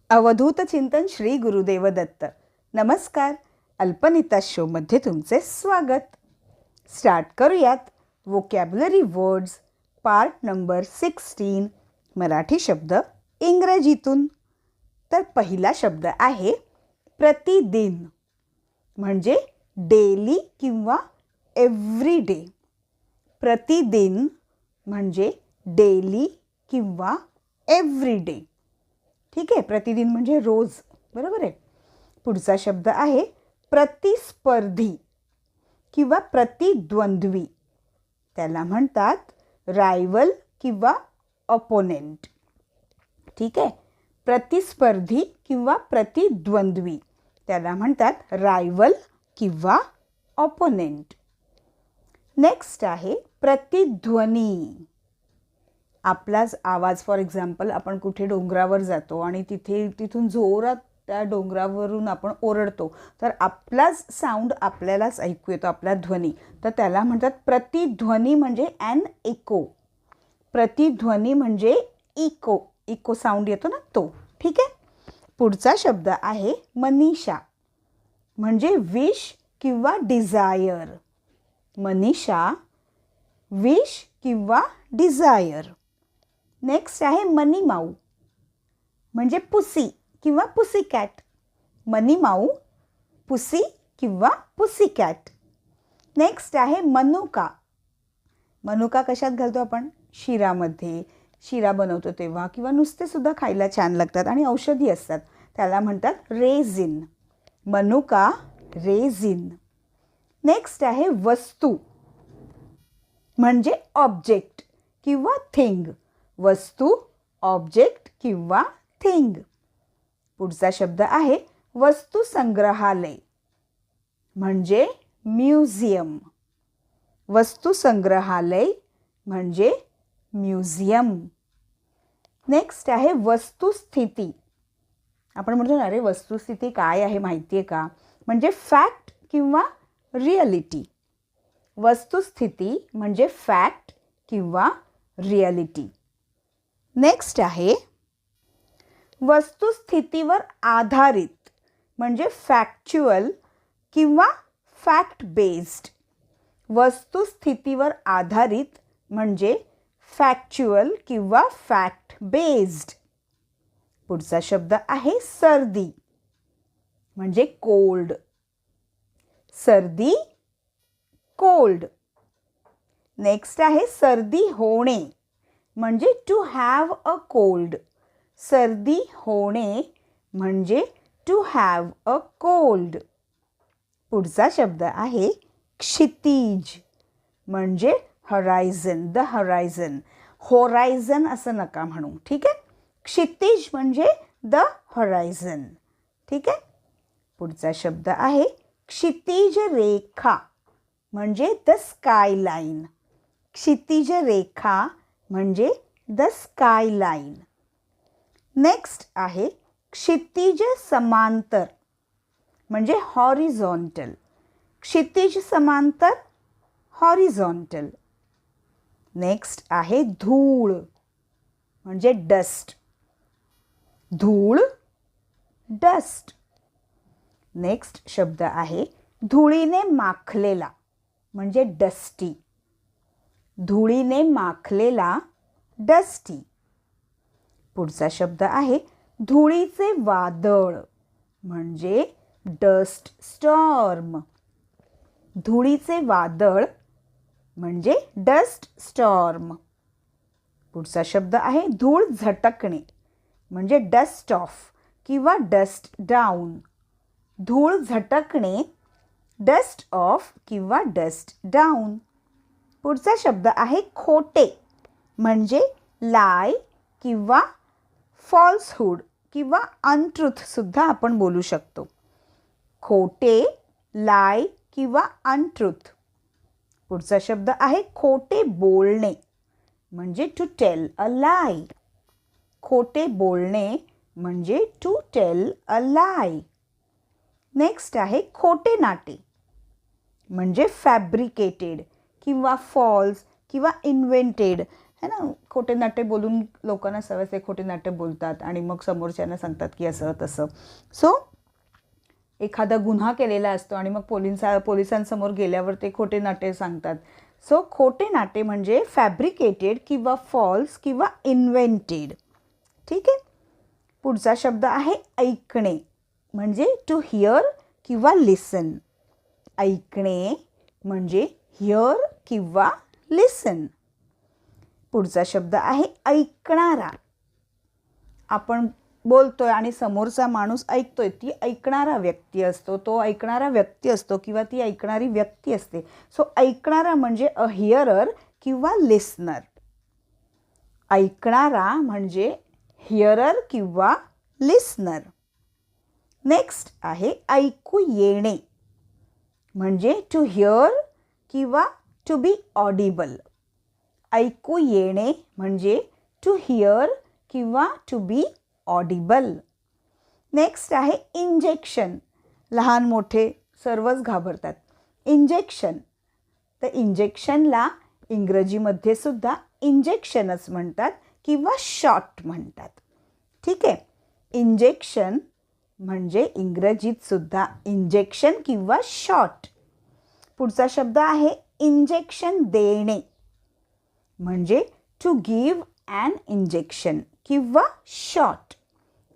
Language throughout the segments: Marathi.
अवधूत चिंतन श्री गुरुदेव दत्त. नमस्कार. अल्पनिता शोमध्ये तुमचे स्वागत. स्टार्ट करूयात. Vocabulary words part number 16 Marathi शब्द इंग्रजीतून. तर पहिला शब्द आहे प्रतिदिन, म्हणजे डेली किंवा एव्हरी डे. प्रतिदिन म्हणजे डेली किंवा एव्हरी डे. ठीक आहे. प्रतिदिन म्हणजे रोज, बरोबर आहे. पुढचा शब्द आहे प्रतिस्पर्धी किंवा प्रतिद्वंद्वी. त्याला म्हणतात रायवल किंवा अपोनेंट. ठीक आहे. प्रतिस्पर्धी किंवा प्रतिद्वंद्वी त्याला म्हणतात रायवल किंवा अपोनेंट. नेक्स्ट आहे प्रतिध्वनी. आपलाच आवाज, फॉर एक्झाम्पल आपण कुठे डोंगरावर जातो आणि तिथून जोरात त्या डोंगरावरून आपण ओरडतो, तर आपलाच साऊंड आपल्यालाच ऐकू येतो, आपला ध्वनी. तर त्याला म्हणतात प्रतिध्वनी, म्हणजे ॲन इको. प्रतिध्वनी म्हणजे इको, इको साऊंड येतो ना तो. ठीक आहे. पुढचा शब्द आहे मनीषा, म्हणजे विश किंवा डिझायर. मनीषा, विश किंवा डिझायर. नेक्स्ट आहे मनी माऊ, म्हणजे पुसी किंवा पुसी कॅट. मनी माऊ, पुसी किंवा पुसी कॅट. नेक्स्ट आहे मनुका. मनुका कशात घालतो आपण? शिरामध्ये. शिरा बनवतो तेव्हा, किंवा नुसते सुद्धा खायला छान लागतात आणि औषधी असतात. त्याला म्हणतात रेझिन. मनुका, रेझिन. नेक्स्ट आहे वस्तू, म्हणजे ऑब्जेक्ट किंवा थिंग. वस्तू, ऑब्जेक्ट किंवा थिंग. पुढचा शब्द आहे वस्तू संग्रहालय, म्हणजे म्युझियम. वस्तू संग्रहालय म्हणजे म्युझियम. नेक्स्ट आहे वस्तुस्थिती. आपण म्हणतो अरे वस्तुस्थिती काय आहे माहिती आहे का? म्हणजे फॅक्ट किंवा रिॲलिटी. वस्तुस्थिती म्हणजे फॅक्ट किंवा रिॲलिटी. नेक्स्ट आहे वस्तुस्थितीवर आधारित, म्हणजे फॅक्च्युअल किंवा फॅक्ट बेस्ड. वस्तुस्थितीवर आधारित म्हणजे फॅक्च्युअल किंवा फॅक्ट बेस्ड. पुढचा शब्द आहे सर्दी, म्हणजे कोल्ड. सर्दी, कोल्ड. नेक्स्ट आहे सर्दी होणे, म्हणजे टू हॅव अ कोल्ड. सर्दी होणे म्हणजे टू हॅव अ कोल्ड. पुढचा शब्द आहे क्षितिज, म्हणजे हरायझन, द हरायझन. होरायझन असं नका म्हणू. ठीक आहे. क्षितिज म्हणजे द हरायझन. ठीक आहे. पुढचा शब्द आहे क्षितिज रेखा, म्हणजे द स्काय लाईन. क्षितिज रेखा म्हणजे द स्काय लाईन. नेक्स्ट आहे क्षितिज समांतर, म्हणजे हॉरिझॉन्टल. क्षितिज समांतर, हॉरिझॉन्टल. नेक्स्ट आहे धूळ, म्हणजे डस्ट. धूळ, डस्ट. नेक्स्ट शब्द आहे धुळीने माखलेला, म्हणजे डस्टी. धुळीने माखलेला, डस्टी. पुढचा शब्द आहे धुळीचे वादळ, म्हणजे डस्ट स्टॉर्म. धुळीचे वादळ म्हणजे डस्ट स्टॉर्म. पुढचा शब्द आहे धूळ झटकणे, म्हणजे डस्ट ऑफ किंवा डस्ट डाऊन. धूळ झटकणे, डस्ट ऑफ किंवा डस्ट डाऊन. पुढचा शब्द आहे खोटे, म्हणजे लाय किंवा फॉल्सहुड किंवा अनट्रूथ सुद्धा आपण बोलू शकतो. खोटे, लाय किंवा अनट्रूथ. पुढचा शब्द आहे खोटे बोलणे, म्हणजे टू टेल अ लाय. खोटे बोलणे म्हणजे to tell a lie. Next आहे खोटे नाटे, म्हणजे फॅब्रिकेटेड किंवा फॉल्स किंवा इन्व्हेंटेड. है ना, खोटे नाटे बोलून लोकांना सवय असते, खोटे नाटे बोलतात आणि मग समोरच्यांना सांगतात की असं तसं. सो एखादा गुन्हा केलेला असतो आणि मग पोलिसांसमोर गेल्यावर ते खोटे नाटे सांगतात. सो खोटे नाटे म्हणजे फॅब्रिकेटेड किंवा फॉल्स किंवा इन्व्हेंटेड. ठीक आहे. पुढचा शब्द आहे ऐकणे, म्हणजे टू हिअर किंवा लिसन. ऐकणे म्हणजे हिअर किंवा लिसन. पुढचा शब्द आहे ऐकणारा. आपण बोलतोय आणि समोरचा माणूस ऐकतोय, ती ऐकणारा व्यक्ती असतो, तो ऐकणारा व्यक्ती असतो किंवा ती ऐकणारी व्यक्ती असते. सो ऐकणारा म्हणजे अ हिअरर किंवा लिसनर. ऐकणारा म्हणजे हिअरर किंवा लिसनर. नेक्स्ट आहे ऐकू येणे, म्हणजे टू हिअर किंवा टू बी ऑडिबल. ऐकू येणे म्हणजे टू हिअर किंवा टू बी ऑडिबल. नेक्स्ट आहे इंजेक्शन. लहान मोठे सर्वच घाबरतात. इंजेक्शन, तर इंजेक्शनला इंग्रजीमध्ये सुद्धा इंजेक्शनच म्हणतात किंवा शॉट म्हणतात. ठीक आहे. इंजेक्शन म्हणजे इंग्रजीत सुद्धा इंजेक्शन किंवा शॉट. पुढचा शब्द आहे इंजेक्शन देणे, म्हणजे टू गिव्ह ॲन इंजेक्शन किंवा शॉट.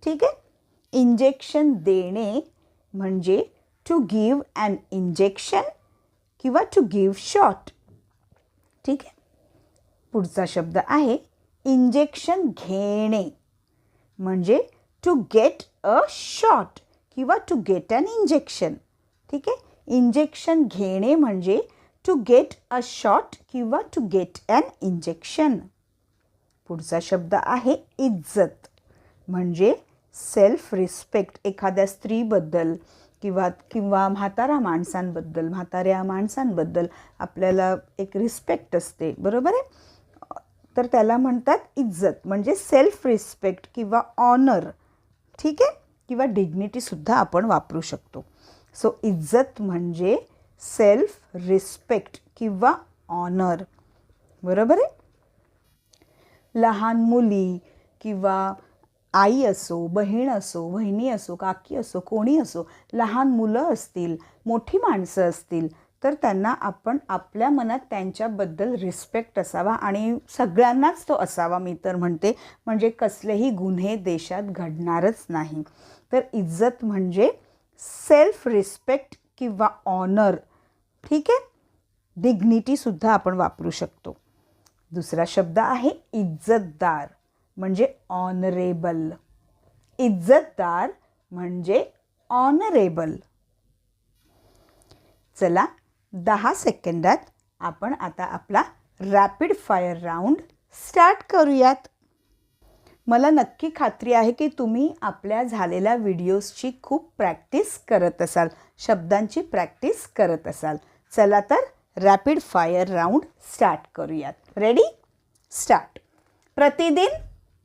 ठीक आहे. इंजेक्शन देणे म्हणजे टू गिव्ह ॲन इंजेक्शन किंवा टू गिव्ह शॉट. ठीक आहे. पुढचा शब्द आहे इंजेक्शन घेणे, म्हणजे टू गेट अ शॉट किंवा टू गेट ॲन इंजेक्शन. ठीक आहे. इंजेक्शन घेणे म्हणजे टू गेट अ शॉट किंवा टू गेट ॲन इंजेक्शन. पुढचा शब्द आहे इज्जत, म्हणजे सेल्फ रिस्पेक्ट. एखाद्या स्त्रीबद्दल किंवा म्हाताऱ्या माणसांबद्दल आपल्याला एक रिस्पेक्ट असते, बरोबर आहे. तर त्याला म्हणतात इज्जत, म्हणजे सेल्फ रिस्पेक्ट किंवा ऑनर. ठीक आहे. किंवा डिग्निटीसुद्धा आपण वापरू शकतो. सो इज्जत म्हणजे सेल्फ रिस्पेक्ट किंवा ऑनर, बरोबर आहे. लहान मुली किंवा आई असो, बहीण असो, बहिणी असो, काकी असो, कोणी असो, लहान मुलं असतील, मोठी माणसं असतील, तर त्यांना आपण आपल्या मनात त्यांच्याबद्दल रिस्पेक्ट असावा आणि सगळ्यांनाच तो असावा मी तर म्हणते, म्हणजे कसलेही गुन्हे देशात घडणारच नाही. तर इज्जत म्हणजे सेल्फ रिस्पेक्ट किंवा ऑनर. ठीक आहे. डिग्निटीसुद्धा आपण वापरू शकतो. दुसरा शब्द आहे इज्जतदार, म्हणजे ऑनरेबल. इज्जतदार म्हणजे ऑनरेबल. चला 10 सेकंदात आपण आता आपला रॅपिड फायर राऊंड स्टार्ट करूयात. मला नक्की खात्री आहे की तुम्ही आपल्या झालेल्या व्हिडिओजची खूप प्रॅक्टिस करत असाल, शब्दांची प्रॅक्टिस करत असाल. चला तर रॅपिड फायर राऊंड स्टार्ट करूयात. रेडी? स्टार्ट. प्रतिदिन,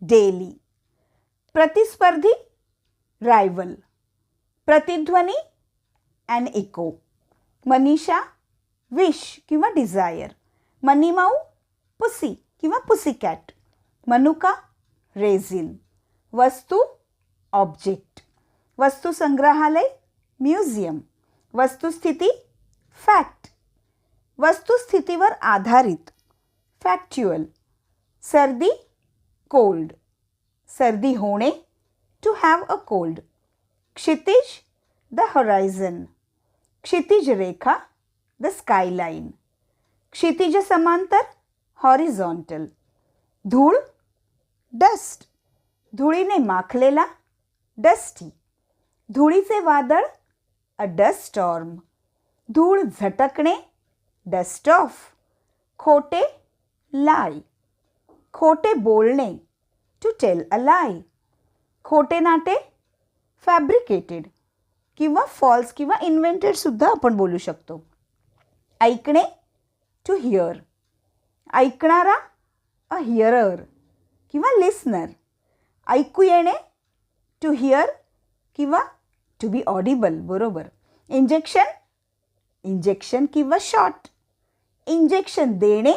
डेली. प्रतिस्पर्धी, रायवल. प्रतिध्वनी, ॲन इको. मनीषा, विश किंवा डिझायर. मनीमाऊ, पुसी किंवा पुसीकॅट. मनुका, रेझिन. वस्तू, ऑब्जेक्ट. वस्तुसंग्रहालय, म्युझियम. वस्तुस्थिती, फॅक्ट. वस्तुस्थितीवर आधारित, फॅक्च्युअल. सर्दी, कोल्ड. सर्दी होणे, टू हॅव अ कोल्ड. क्षितिज, द होरायझन. क्षितिज रेखा, द स्कायलाईन. क्षितिज समांतर, हॉरिझॉन्टल. धूळ, डस्ट. धुळीने माखलेला, डस्टी. धुळीचे वादळ, अ डस्ट स्टॉर्म. धूळ झटकणे, डस्ट ऑफ. खोटे, लाय. खोटे बोलणे, टू टेल अ लाय. खोटे नाटे, फॅब्रिकेटेड किंवा फॉल्स किंवा इन्व्हेंटेड सुद्धा आपण बोलू शकतो. ऐकणे, टू हिअर. ऐकणारा, अ हिअरर किंवा लिसनर. ऐकू येणे, टू हिअर किंवा टू बी ऑडिबल, बरोबर. इंजेक्शन, इंजेक्शन किंवा शॉट. इंजेक्शन देणे,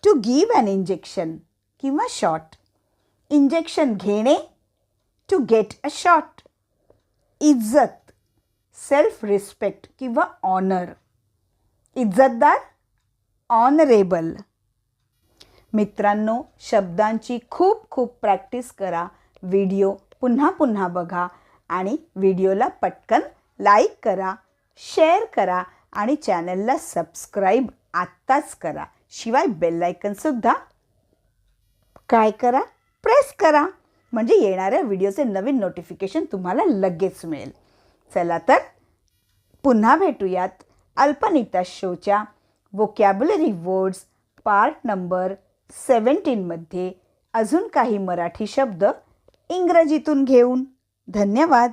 टू गिव्ह ॲन इंजेक्शन किंवा शॉट. इंजेक्शन घेणे, टू गेट अ शॉट. इज्जत, सेल्फ रिस्पेक्ट किंवा ऑनर. इज्जतदार, ऑनरेबल. मित्रांनो, शब्दांची खूप खूप प्रॅक्टिस करा. व्हिडिओ पुन्हा पुन्हा बघा आणि व्हिडिओला पटकन लाईक करा, शेअर करा आणि चॅनलला सबस्क्राईब आत्ताच करा. शिवाय बेल आयकनसुद्धा काय करा, प्रेस करा, म्हणजे येणाऱ्या व्हिडिओचे नवीन नोटिफिकेशन तुम्हाला लगेच मिळेल. चला तर पुन्हा भेटूयात अल्पनीता शोच्या वोकॅब्युलरी वर्ड्स पार्ट नंबर 17मध्ये अजून काही मराठी शब्द इंग्रजीतून घेऊन. धन्यवाद.